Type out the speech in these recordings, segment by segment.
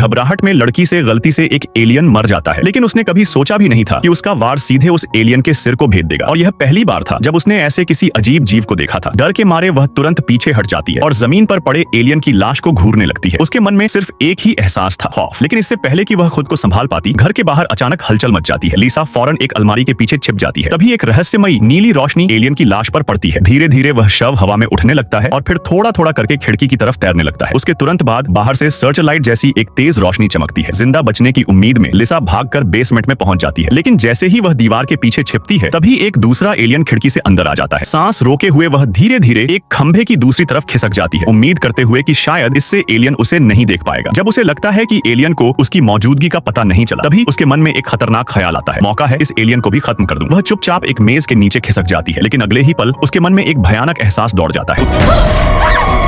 घबराहट में लड़की से गलती से एक एलियन मर जाता है, लेकिन उसने कभी सोचा भी नहीं था कि उसका वार सीधे उस एलियन के सिर को भेद देगा। और यह पहली बार था जब उसने ऐसे किसी अजीब जीव को देखा था। डर के मारे वह तुरंत पीछे हट जाती है और जमीन पर पड़े एलियन की लाश को घूरने लगती है। उसके मन में सिर्फ एक ही एहसास था, खौफ। लेकिन इससे पहले कि वह खुद को संभाल पाती, घर के बाहर अचानक हलचल मच जाती है। लिसा फौरन एक अलमारी के पीछे छिप जाती है। तभी एक रहस्यमयी नीली रोशनी एलियन की लाश पर पड़ती है। धीरे धीरे वह शव हवा में उठने लगता है और फिर थोड़ा थोड़ा करके खिड़की की तरफ तैरने लगता है। उसके तुरंत बाद बाहर से सर्च लाइट जैसी एक तेज रोशनी चमकती है। जिंदा बचने की उम्मीद में लिसा भागकर बेसमेंट में पहुंच जाती है, लेकिन जैसे ही वह दीवार के पीछे छिपती है तभी एक दूसरा एलियन खिड़की से अंदर आ जाता है। सांस रोके हुए वह धीरे धीरे एक खंभे की दूसरी तरफ खिसक जाती है, उम्मीद करते हुए कि शायद इससे एलियन उसे नहीं देख पाएगा। जब उसे लगता है कि एलियन को उसकी मौजूदगी का पता नहीं चला, तभी उसके मन में एक खतरनाक ख्याल आता है, मौका है इस एलियन को भी खत्म कर दूं। वह चुपचाप एक मेज के नीचे खिसक जाती है, लेकिन अगले ही पल उसके मन में एक भयानक एहसास दौड़ जाता है।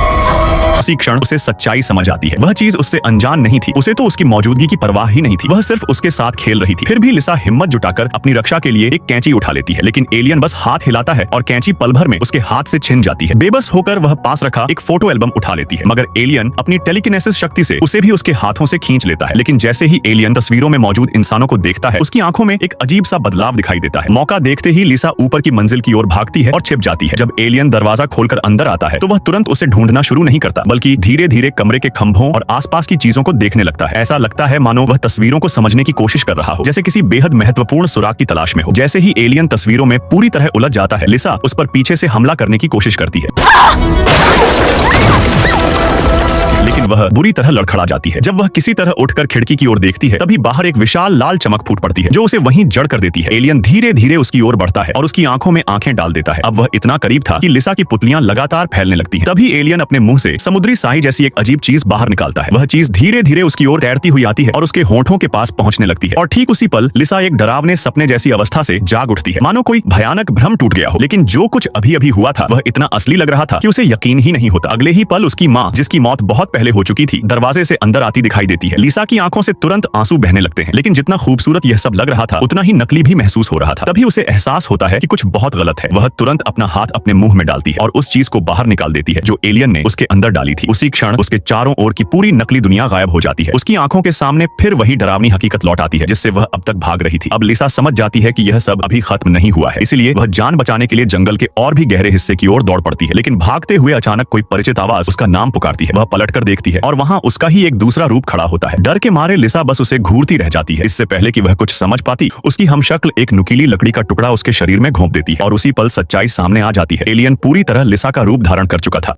उसी क्षण उसे सच्चाई समझ आती है। वह चीज उससे अनजान नहीं थी, उसे तो उसकी मौजूदगी की परवाह ही नहीं थी। वह सिर्फ उसके साथ खेल रही थी। फिर भी लिसा हिम्मत जुटाकर अपनी रक्षा के लिए एक कैंची उठा लेती है, लेकिन एलियन बस हाथ हिलाता है और कैंची पल भर में उसके हाथ से छिन जाती है। बेबस होकर वह पास रखा एक फोटो एल्बम उठा लेती है, मगर एलियन अपनी टेलीकिनेसिस शक्ति से उसे भी उसके हाथों से खींच लेता है। लेकिन जैसे ही एलियन तस्वीरों में मौजूद इंसानों को देखता है, उसकी आंखों में एक अजीब सा बदलाव दिखाई देता है। मौका देखते ही लिसा ऊपर की मंजिल की ओर भागती है और छिप जाती है। जब एलियन दरवाजा खोलकर अंदर आता है तो वह तुरंत उसे ढूंढना शुरू नहीं करता, बल्कि धीरे धीरे कमरे के खंभों और आसपास की चीजों को देखने लगता है। ऐसा लगता है मानो वह तस्वीरों को समझने की कोशिश कर रहा हो, जैसे किसी बेहद महत्वपूर्ण सुराग की तलाश में हो। जैसे ही एलियन तस्वीरों में पूरी तरह उलझ जाता है, लिसा उस पर पीछे से हमला करने की कोशिश करती है, लेकिन वह बुरी तरह लड़खड़ा जाती है। जब वह किसी तरह उठकर खिड़की की ओर देखती है, तभी बाहर एक विशाल लाल चमक फूट पड़ती है, जो उसे वहीं जड़ कर देती है। एलियन धीरे धीरे उसकी ओर बढ़ता है और उसकी आंखों में आंखें डाल देता है। अब वह इतना करीब था कि लिसा की पुतलियां लगातार फैलने लगती हैं। तभी एलियन अपने मुंह से समुद्री साही जैसी एक अजीब चीज बाहर निकालता है। वह चीज धीरे धीरे उसकी ओर तैरती हुई आती है और उसके होंठों के पास पहुंचने लगती है। और ठीक उसी पल लिसा एक डरावने सपने जैसी अवस्था से जाग उठती है, मानो कोई भयानक भ्रम टूट गया हो। लेकिन जो कुछ अभी अभी हुआ था वह इतना असली लग रहा था कि उसे यकीन ही नहीं होता। अगले ही पल उसकी माँ, जिसकी मौत बहुत पहले हो चुकी थी, दरवाजे से अंदर आती दिखाई देती है। लिसा की आंखों से तुरंत आंसू बहने लगते हैं, लेकिन जितना खूबसूरत यह सब लग रहा था उतना ही नकली भी महसूस हो रहा था। तभी उसे एहसास होता है कि कुछ बहुत गलत है। वह तुरंत अपना हाथ अपने मुंह में डालती है और उस चीज को बाहर निकाल देती है जो एलियन ने उसके अंदर डाली थी। उसी क्षण उसके चारों ओर की पूरी नकली दुनिया गायब हो जाती है। उसकी आंखों के सामने फिर वही डरावनी हकीकत लौट आती है जिससे वह अब तक भाग रही थी। अब लिसा समझ जाती है कि यह सब अभी खत्म नहीं हुआ है, इसलिए वह जान बचाने के लिए जंगल के और भी गहरे हिस्से की ओर दौड़ पड़ती है। लेकिन भागते हुए अचानक कोई परिचित आवाज उसका नाम पुकारती है। वह पलटकर देखती है और वहां उसका ही एक दूसरा रूप खड़ा होता है। डर के मारे लिसा बस उसे घूरती रह जाती है। इससे पहले कि वह कुछ समझ पाती, उसकी हमशक्ल एक नुकीली लकड़ी का टुकड़ा उसके शरीर में घोंप देती है और उसी पल सच्चाई सामने आ जाती है। एलियन पूरी तरह लिसा का रूप धारण कर चुका था।